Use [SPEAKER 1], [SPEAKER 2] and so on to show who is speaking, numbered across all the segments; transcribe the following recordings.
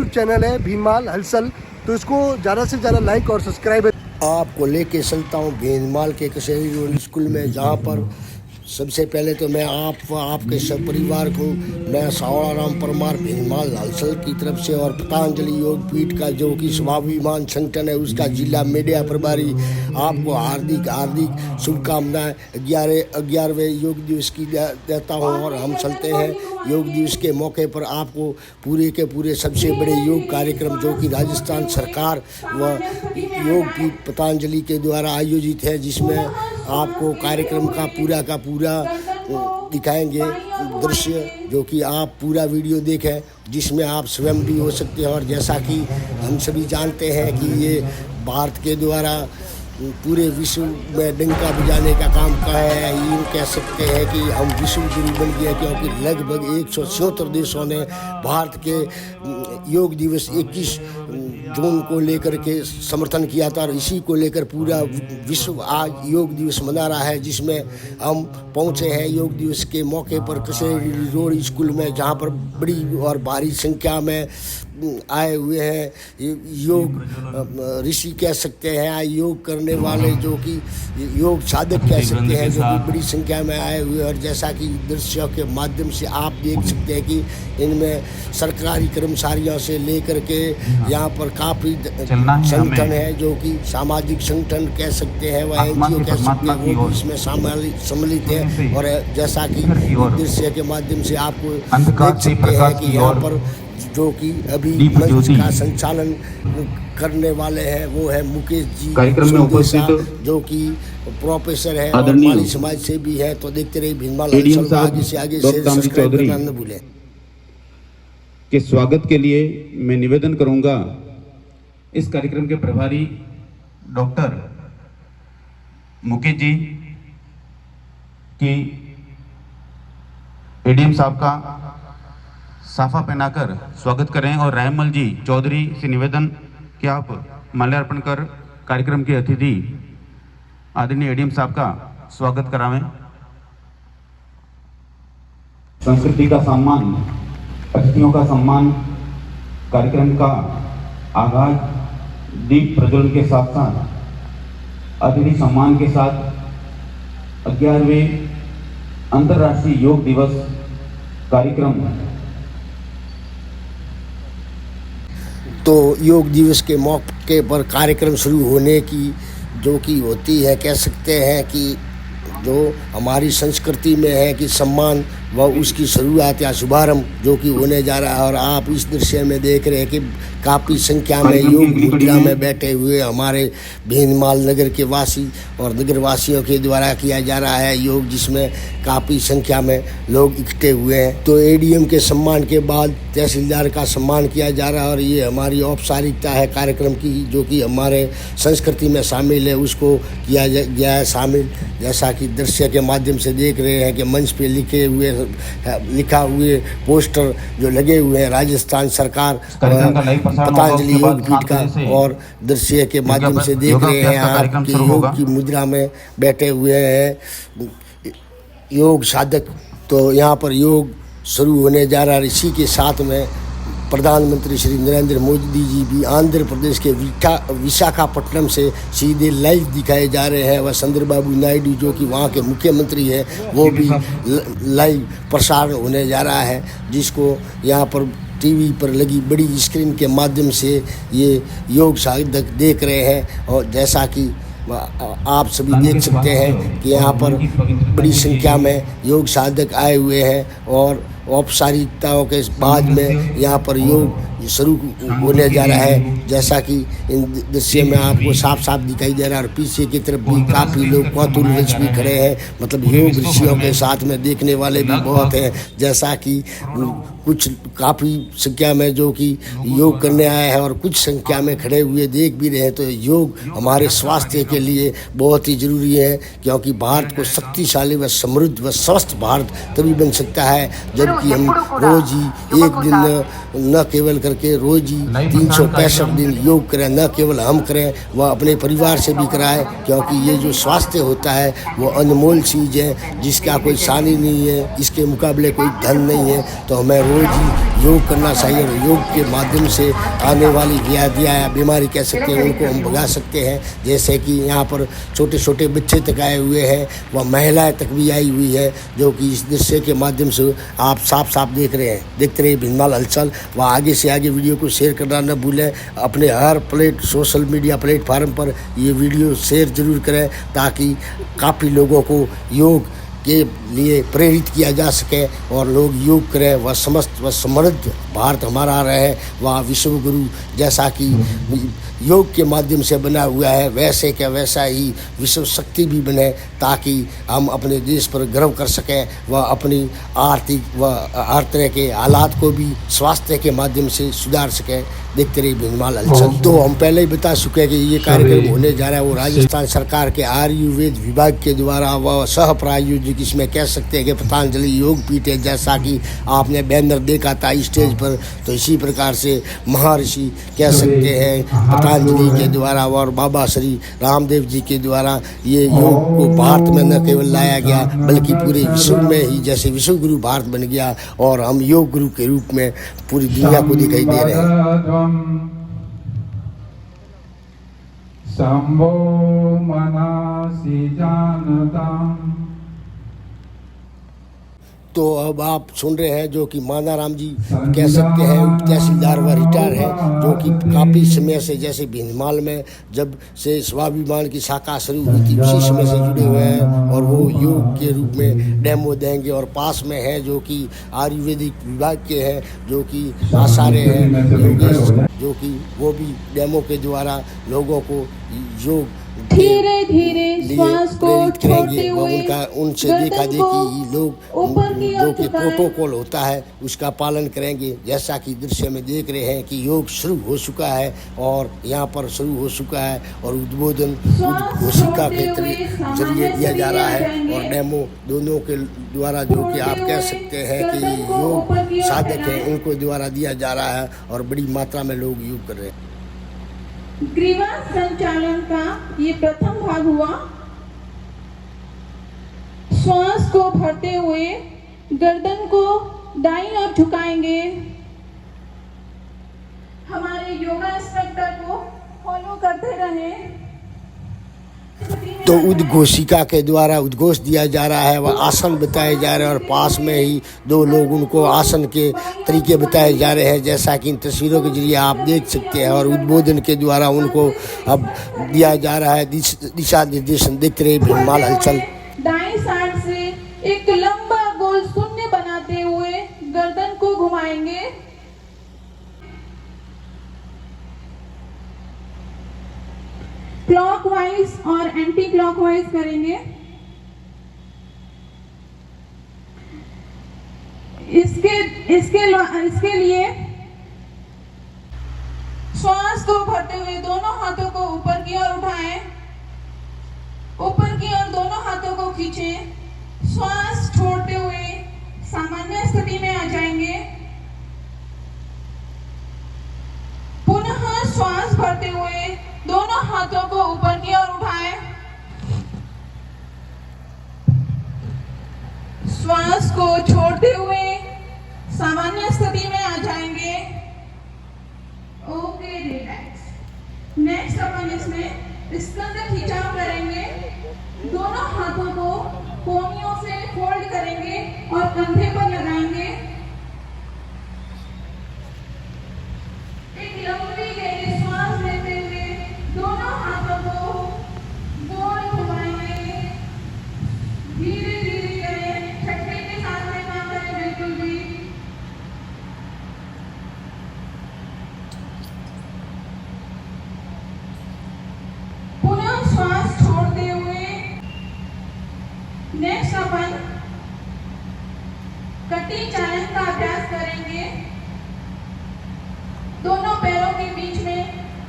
[SPEAKER 1] YouTube channel है भीनमाल हलचल, तो इसको ज़्यादा से ज़्यादा लाइक और सब्सक्राइब।
[SPEAKER 2] आपको लेके चलता हूँ भीनमाल के कचहरी रोड स्कूल में, जहाँ पर सबसे पहले तो मैं आपके सब परिवार को मैं सावड़ा राम परमार भीनमाल हलचल की तरफ से और पतंजलि योग पीठ का जो कि स्वाभिमान संगठन है उसका जिला मीडिया प्रभारी आपको हार्दिक हार्दिक शुभकामनाएं 11वें योग दिवस की देता हूं। और हम चलते हैं योग दिवस के मौके पर आपको पूरे के पूरे सबसे बड़े योग कार्यक्रम जो कि राजस्थान सरकार व योग पीठ पतंजलि के द्वारा आयोजित है, जिसमें आपको कार्यक्रम का पूरा दिखाएंगे दृश्य, जो कि आप पूरा वीडियो देखें, जिसमें आप स्वयं भी हो सकते हैं। और जैसा कि हम सभी जानते हैं कि ये भारत के द्वारा पूरे विश्व में डंका बजाने का काम का है। यूँ कह सकते हैं कि हम विश्व गुरु बन गए, क्योंकि लगभग 176 देशों ने भारत के योग दिवस 21 जून को लेकर के समर्थन किया था। और इसी को लेकर पूरा विश्व आज योग दिवस मना रहा है, जिसमें हम पहुंचे हैं योग दिवस के मौके पर कचहरी रोड स्कूल में, जहां पर बड़ी और भारी संख्या में आए हुए हैं योग ऋषि कह सकते हैं, योग करने वाले जो कि योग साधक कह सकते हैं, जो कि बड़ी संख्या में आए हुए हैं। और जैसा कि दृश्यों के माध्यम से आप देख सकते हैं कि इनमें सरकारी कर्मचारियों से लेकर के यहाँ पर काफ़ी संगठन है, जो कि सामाजिक संगठन कह सकते हैं, वह NGO कह सकते हैं, वो भी इसमें सम्मिलित है। और जैसा कि दृश्य के माध्यम से आपको देख सकते हैं कि यहाँ पर जो कि अभी मंच का संचालन करने वाले हैं वो है मुकेश जी
[SPEAKER 3] कार्यक्रम में उपस्थित
[SPEAKER 2] जो कि प्रोफेसर है और माली समाज से भी है। तो देखते रहिए भीनमाल हलचल, आगे से आगे सब्सक्राइब करना न भूलें।
[SPEAKER 3] के स्वागत के लिए मैं निवेदन करूंगा इस कार्यक्रम के प्रभारी डॉक्टर मुकेश जी की एडीएम साहब का साफा पहनाकर स्वागत करें। और रहमल जी चौधरी से निवेदन कि आप माल्यार्पण कर कार्यक्रम के अतिथि आदरणीय एडीएम साहब का स्वागत करावें। संस्कृति का सम्मान, अतिथियों का सम्मान, कार्यक्रम का आगाज दीप प्रज्वलन के साथ साथ अतिथि सम्मान के साथ 11वें अंतर्राष्ट्रीय योग दिवस कार्यक्रम।
[SPEAKER 2] तो योग दिवस के मौके पर कार्यक्रम शुरू होने की जो कि होती है, कह सकते हैं कि जो हमारी संस्कृति में है कि सम्मान व उसकी शुरुआत या शुभारंभ जो कि होने जा रहा है। और आप इस दृश्य में देख रहे हैं कि काफ़ी संख्या में योग मुद्रा में बैठे हुए हमारे भीनमाल नगर के वासी और नगर वासियों के द्वारा किया जा रहा है योग, जिसमें काफ़ी संख्या में लोग इकट्ठे हुए हैं। तो एडीएम के सम्मान के बाद तहसीलदार का सम्मान किया जा रहा है। और ये हमारी औपचारिकता है कार्यक्रम की, जो कि हमारे संस्कृति में शामिल है, उसको किया गया है शामिल। जैसा कि दृश्य के माध्यम से देख रहे हैं कि मंच पे लिखा हुए पोस्टर जो लगे हुए हैं राजस्थान सरकार पतंजलि योग पीठ का, और दृश्य के माध्यम से देख रहे हैं आप कि योग की मुद्रा में बैठे हुए हैं योग साधक। तो यहाँ पर योग शुरू होने जा रहा है। इसी के साथ में प्रधानमंत्री श्री नरेंद्र मोदी जी भी आंध्र प्रदेश के विशाखापट्टनम से सीधे लाइव दिखाए जा रहे हैं। वह चंद्रबाबू नायडू जो कि वहाँ के मुख्यमंत्री है, वो भी लाइव प्रसारण होने जा रहा है, जिसको यहाँ पर टीवी पर लगी बड़ी स्क्रीन के माध्यम से ये योग साधक देख रहे हैं। और जैसा कि आप सभी देख सकते हैं कि यहाँ पर बड़ी संख्या में योग साधक आए हुए हैं और औपचारिकताओं के बाद में यहाँ पर योग शुरू होने जा रहा है। जैसा कि इन दृश्य में आपको साफ साफ दिखाई दे रहा है। और पीछे की तरफ भी काफ़ी लोग कौतूहल वंश भी खड़े हैं, मतलब योग ऋषियों के साथ में देखने वाले भी बहुत हैं। जैसा कि कुछ काफ़ी संख्या में जो कि योग करने आए हैं और कुछ संख्या में खड़े हुए देख भी रहे हैं। तो योग हमारे स्वास्थ्य के लिए बहुत ही ज़रूरी है, क्योंकि भारत को शक्तिशाली व समृद्ध व स्वस्थ भारत तभी बन सकता है जबकि हम रोज़ ही एक दिन न केवल करके करके रोज ही 365 दिन योग करें, न केवल हम करें, वह अपने परिवार से भी कराएं, क्योंकि ये जो स्वास्थ्य होता है वो अनमोल चीज़ है जिसका कोई सानी नहीं है, इसके मुकाबले कोई धन नहीं है। तो हमें रोज ही योग करना चाहिए और योग के माध्यम से आने वाली व्याधियाँ या बीमारी कह सकते हैं उनको हम भगा सकते हैं। जैसे कि यहाँ पर छोटे छोटे बच्चे तक आए हुए हैं, वह महिलाएं तक भी आई हुई है, जो कि इस दृश्य के माध्यम से आप साफ साफ देख रहे हैं। देखते रहिए भिंजमाल हलचल व आगे से आगे वीडियो को शेयर करना न भूलें। अपने हर सोशल मीडिया प्लेटफार्म पर ये वीडियो शेयर जरूर करें, ताकि काफ़ी लोगों को योग के लिए प्रेरित किया जा सके और लोग योग करें। वह समस्त व समृद्ध भारत हमारा रहे, वह विश्व गुरु जैसा कि योग के माध्यम से बना हुआ है वैसे क्या वैसा ही विश्व शक्ति भी बने, ताकि हम अपने देश पर गर्व कर सकें व अपनी आर्थिक व हर तरह के हालात को भी स्वास्थ्य के माध्यम से सुधार सकें। देखते रहिए भिंजमाल हलचल। तो हम पहले ही बता चुके हैं कि ये कार्यक्रम होने जा रहा है वो राजस्थान सरकार के आयुर्वेद विभाग के द्वारा व सह प्रायोजित, इसमें कह सकते हैं कि पतंजलि योग पीठ है। जैसा कि आपने बैनर देखा था स्टेज पर, तो इसी प्रकार से महर्षि कह सकते हैं पतंजलि के द्वारा और बाबा श्री रामदेव जी के द्वारा ये योग को भारत में न केवल लाया गया बल्कि पूरे विश्व में ही, जैसे विश्व गुरु भारत बन गया और हम योग गुरु के रूप में पूरी दुनिया को दिखाई दे रहे हैं।
[SPEAKER 4] शंभो मनासि जानताम्।
[SPEAKER 2] तो अब आप सुन रहे हैं जो कि मानाराम जी कह सकते हैं तहसीलदार व रिटायर है, जो कि काफ़ी समय से जैसे भिंजमाल में जब से स्वाभिमान की शाखा शुरू हुई थी उसी समय से जुड़े हुए हैं और वो योग के रूप में डेमो देंगे। और पास में है जो कि आयुर्वेदिक विभाग के हैं जो कि आचार्य हैं योगेश, जो कि वो भी डेमो के द्वारा लोगों को योग
[SPEAKER 5] धीरे धीरे श्वास को छोड़ते हुए
[SPEAKER 2] उनका उनसे देखा देखी लोग जो कि प्रोटोकॉल होता है उसका पालन करेंगे। जैसा कि दृश्य में देख रहे हैं कि योग शुरू हो चुका है और यहाँ पर शुरू हो चुका है और उद्बोधन उद्घोषिका के जरिए दिया जा रहा है और डेमो दोनों के द्वारा जो कि आप कह सकते हैं कि योग साधक हैं उनको द्वारा दिया जा रहा है और बड़ी मात्रा में लोग योग कर रहे हैं।
[SPEAKER 5] ग्रीवा संचालन का ये प्रथम भाग हुआ। श्वास को भरते हुए गर्दन को दाईं ओर झुकाएंगे। हमारे योगा इंस्ट्रक्टर को फॉलो करते रहें।
[SPEAKER 2] तो उद्घोषिका के द्वारा उद्घोष दिया जा रहा है, वह आसन बताए जा रहे हैं और पास में ही दो लोग उनको आसन के तरीके बताए जा रहे हैं, जैसा कि इन तस्वीरों के जरिए आप देख सकते हैं। और उद्बोधन के द्वारा उनको अब दिया जा रहा है दिशा निर्देशन। देखते रहिए भिंजमाल हलचल।
[SPEAKER 5] दाईं साइड से एक लंबा गोल शून्य बनाते हुए गर्दन को घुमाएंगे। क्लॉकवाइज और एंटी क्लॉकवाइज करेंगे। इसके लिए श्वास को भरते हुए दोनों हाथों को ऊपर की ओर उठाएं, ऊपर की ओर दोनों हाथों को खींचें। श्वास छोड़ते हुए सामान्य स्थिति में आ जाएंगे। पुनः श्वास भरते हुए दोनों हाथों को ऊपर की ओर उठाएं। श्वास को छोड़ते हुए सामान्य स्थिति में आ जाएंगे। Okay, relax. नेक्स्ट अपन इसमें स्कंद खिंचाव करेंगे। दोनों हाथों को कोहनियों से फोल्ड करेंगे और कंधे पर लगाएंगे। एक लंबी गहरी श्वास लेते हुए दोनों हाथों को गोल घुमाएंगे। धीरे धीरे करें, छठे के साथ में ना करें बिल्कुल भी। पुनः श्वास छोड़ते हुए नेक्स्ट अपन कटी चालन का अभ्यास करेंगे। दोनों पैरों के बीच में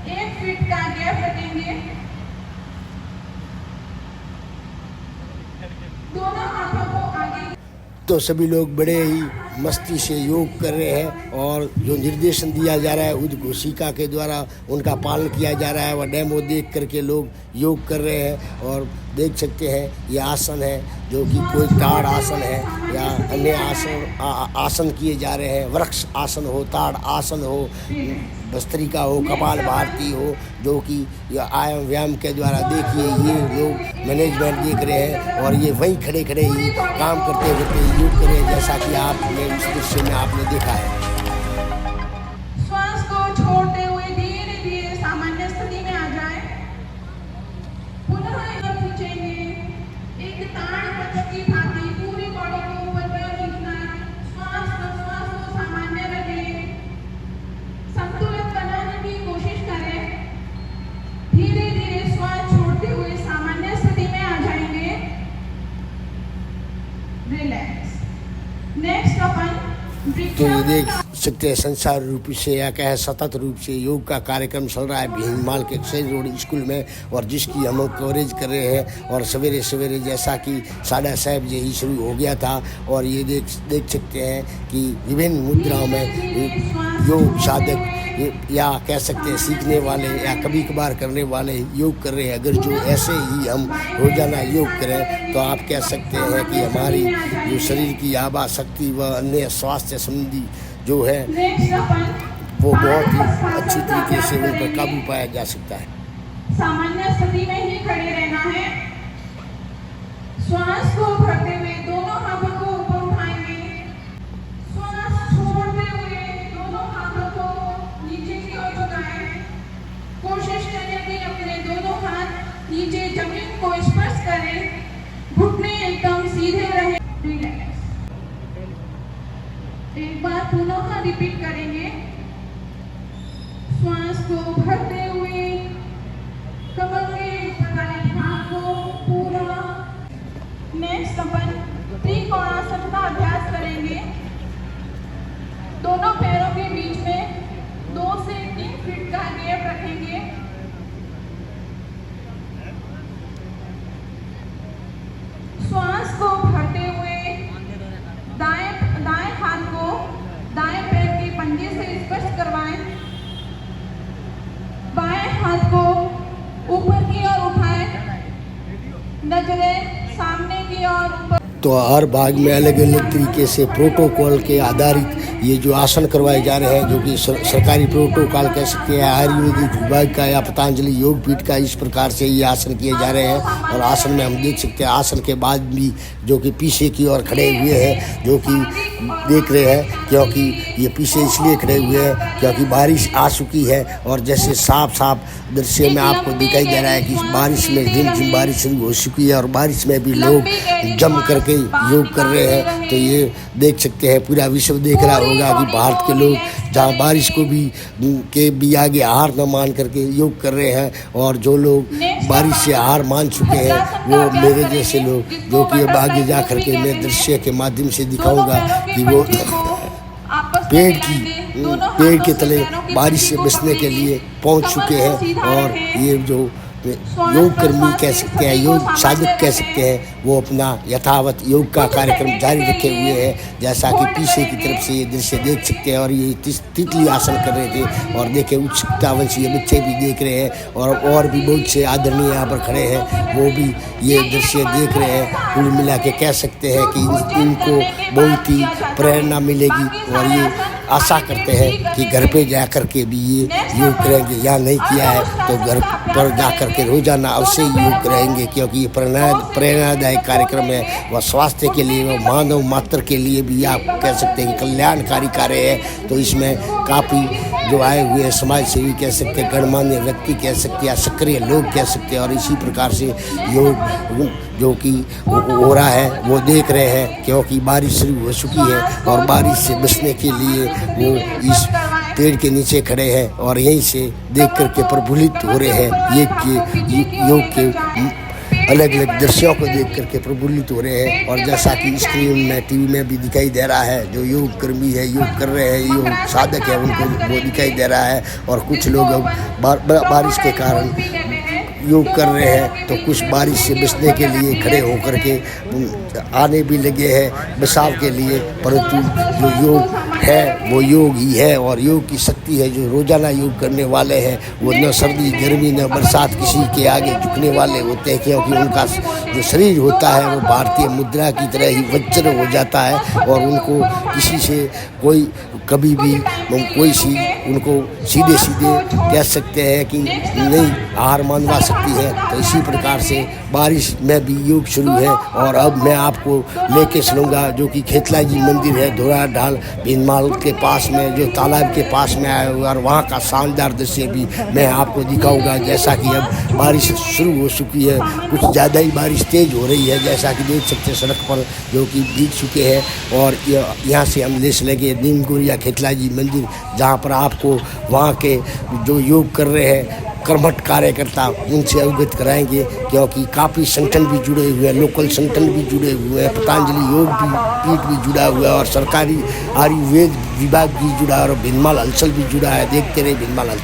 [SPEAKER 5] 1 फीट का गैप रखेंगे। दोनों हाथों को आगे।
[SPEAKER 2] तो सभी लोग बड़े ही मस्ती से योग कर रहे हैं और जो निर्देशन दिया जा रहा है उद्घोषिका के द्वारा उनका पालन किया जा रहा है। वह डेमो देख करके लोग योग कर रहे हैं और देख सकते हैं ये आसन है जो कि कोई ताड़ आसन है या अन्य आसन किए जा रहे हैं। वृक्ष आसन हो, ताड़ आसन हो, भस्त्रिका हो, कपाल भारती हो, जो कि आयाम व्यायाम के द्वारा देखिए ये लोग मैनेजमेंट देख रहे हैं और ये वहीं खड़े खड़े ही काम करते करते योग कर रहे हैं, जैसा कि आपने इस दृश्य में आपने देखा है।
[SPEAKER 5] श्वास को छोड़ते हुए धीरे धीरे सामान्य स्थिति में आ जाए। पुनः खींचेंगे, एक ताड़ पत्र की भांति पूरी बॉडी को ऊपर पैर खींचना है। श्वास को सामान्य रखें, संतुलित बनाने की कोशिश करें। धीरे धीरे श्वास छोड़ते हुए सामान्य स्थिति में आ जाएंगे। रिलैक्स। नेक्स्ट अपन
[SPEAKER 2] तो ये देख सकते हैं संसार रूप से या कहे सतत रूप से योग का कार्यक्रम चल रहा है भीनमाल के एक्सचेंज रोड स्कूल में, और जिसकी हम कवरेज कर रहे हैं। और सवेरे सवेरे जैसा कि 6:30 बजे ही शुरू हो गया था और ये देख सकते हैं कि विभिन्न मुद्राओं में योग साधक या कह सकते हैं सीखने वाले या कभी कभार करने वाले योग कर रहे हैं। अगर जो ऐसे ही हम रोजाना योग करें तो आप कह सकते हैं कि हमारी जो शरीर की आभा शक्ति व अन्य स्वास्थ्य संबंधी जो है वो बहुत ही अच्छी तरीके से उन पर काबू पाया जा सकता है।
[SPEAKER 5] सामान्य स्थिति में ही खड़े रहना है। श्वास को भरते हुए दोनों हाथों को ऊपर उठाएंगे। श्वास छोड़ते हुए दोनों हाथों को नीचे की ओर झुकाएं। कोशिश करें कि अपने दोनों हाथ नीचे जमीन को स्पर्श करें। घुटने एकदम सीधे रहे। एक बार पुनः रिपीट करेंगे। श्वास को भरते हुए कमर के ऊपर भाग को पूरा। नेक्स्ट अपन त्रिकोणासन का अभ्यास करेंगे। दोनों पैरों के बीच में 2 से 3 फीट का गैप रखेंगे। श्वास को भरते हुए दाएं हाथ को दाएं पैर के पंजे से स्पर्श करवाएं। बाएं हाथ को ऊपर की ओर उठाएं। नजरें सामने की ओर।
[SPEAKER 2] तो हर भाग में अलग अलग तरीके से प्रोटोकॉल के आधारित ये जो आसन करवाए जा रहे हैं, जो कि सरकारी प्रोटोकॉल कह सकते हैं, आयुर्वेदिक विभाग का या पतंजलि योग पीठ का, इस प्रकार से ये आसन किए जा रहे हैं। और आसन में हम देख सकते हैं आसन के बाद भी जो कि पीछे की ओर खड़े हुए हैं, जो कि देख रहे हैं, क्योंकि ये पीछे इसलिए खड़े हुए हैं क्योंकि बारिश आ चुकी है। और जैसे साफ दृश्य में आपको दिखाई दे रहा है कि बारिश में झिमझिम बारिश शुरू हो चुकी है और बारिश में भी लोग जम करके योग कर रहे हैं। तो ये देख सकते हैं पूरा विश्व देख रहा होगा कि भारत के लोग जहाँ बारिश को भी आगे हार न मान करके योग कर रहे हैं। और जो लोग बारिश से हार मान चुके हैं वो मेरे जैसे लोग, जो कि अब आगे जा करके मैं दृश्य के माध्यम से दिखाऊंगा कि वो पेड़ के तले बारिश से बचने के लिए पहुंच चुके हैं। और ये जो योग कर्मी कह सकते हैं, योग साधक कह सकते हैं, वो अपना यथावत योग का कार्यक्रम जारी रखे हुए हैं। जैसा कि पीछे की तरफ से ये दृश्य देख सकते हैं। और ये तितली आसन कर रहे थे और देखे उत्सुकतावंशी बच्चे भी देख रहे हैं और भी बहुत से आदरणीय यहाँ पर खड़े हैं, वो भी ये दृश्य देख रहे हैं। कुल मिला के कह सकते हैं कि इनको बहुत ही प्रेरणा मिलेगी और ये आशा करते हैं कि घर पे जा कर के भी ये योग करेंगे। या नहीं किया है तो घर पर जा कर के रोजाना अवश्य योग करेंगे, क्योंकि ये प्रेरणादायक कार्यक्रम है। वह स्वास्थ्य के लिए, वह मानव मात्र के लिए भी आप कह सकते हैं कि कल्याणकारी कार्य है। तो इसमें काफ़ी जो आए हुए हैं समाज सेवी कह सकते हैं, गणमान्य व्यक्ति कह सकते हैं या सक्रिय लोग कह सकते हैं। और इसी प्रकार से योग जो कि हो रहा है वो देख रहे हैं, क्योंकि बारिश शुरू हो चुकी है और बारिश से बचने के लिए वो इस पेड़ के नीचे खड़े हैं और यहीं से देख करके प्रफुल्लित हो रहे हैं। योग के अलग अलग दृश्यों को देख करके प्रफुल्लित हो रहे हैं। और जैसा कि स्क्रीन में टीवी में भी दिखाई दे रहा है, जो योग कर्मी है, योग कर रहे हैं, योग साधक है, उनको वो दिखाई दे रहा है। और कुछ लोग बारिश के कारण योग कर रहे हैं तो कुछ बारिश से बचने के लिए खड़े होकर के आने भी लगे हैं बचाव के लिए। परंतु जो योग है वो योग ही है और योग की शक्ति है। जो रोजाना योग करने वाले हैं वो न सर्दी गर्मी न बरसात किसी के आगे झुकने वाले होते हैं, क्योंकि उनका जो शरीर होता है वो भारतीय मुद्रा की तरह ही वज्र हो जाता है और उनको किसी से कोई कभी भी कोई सी उनको सीधे सीधे कह सकते हैं कि नहीं हार मानवा सकती है। तो इसी प्रकार से बारिश में भी योग शुरू है। और अब मैं आपको लेके चलूँगा जो कि खेतला जी मंदिर है धोरा ढाल भीनमाल के पास में, जो तालाब के पास में आया हुआ, और वहाँ का शानदार दृश्य भी मैं आपको दिखाऊंगा। जैसा कि अब बारिश शुरू हो चुकी है, कुछ ज़्यादा ही बारिश तेज़ हो रही है, जैसा कि देख सकते हैं सड़क पर जो कि भीग चुके हैं। और यहाँ से हम ले चलेंगे नीमगुरिया खेतला जी मंदिर, जहाँ पर आपको वहाँ के जो योग कर रहे हैं कर्मठ कार्यकर्ता उनसे अवगत कराएंगे, क्योंकि काफ़ी संगठन भी जुड़े हुए हैं, लोकल संगठन भी जुड़े हुए हैं, पतंजलि योग भी पीठ भी जुड़ा हुआ है और सरकारी आयुर्वेद विभाग भी जुड़ा है और भीनमाल हलचल भी जुड़ा है। देखते रहे भीनमाल हलचल।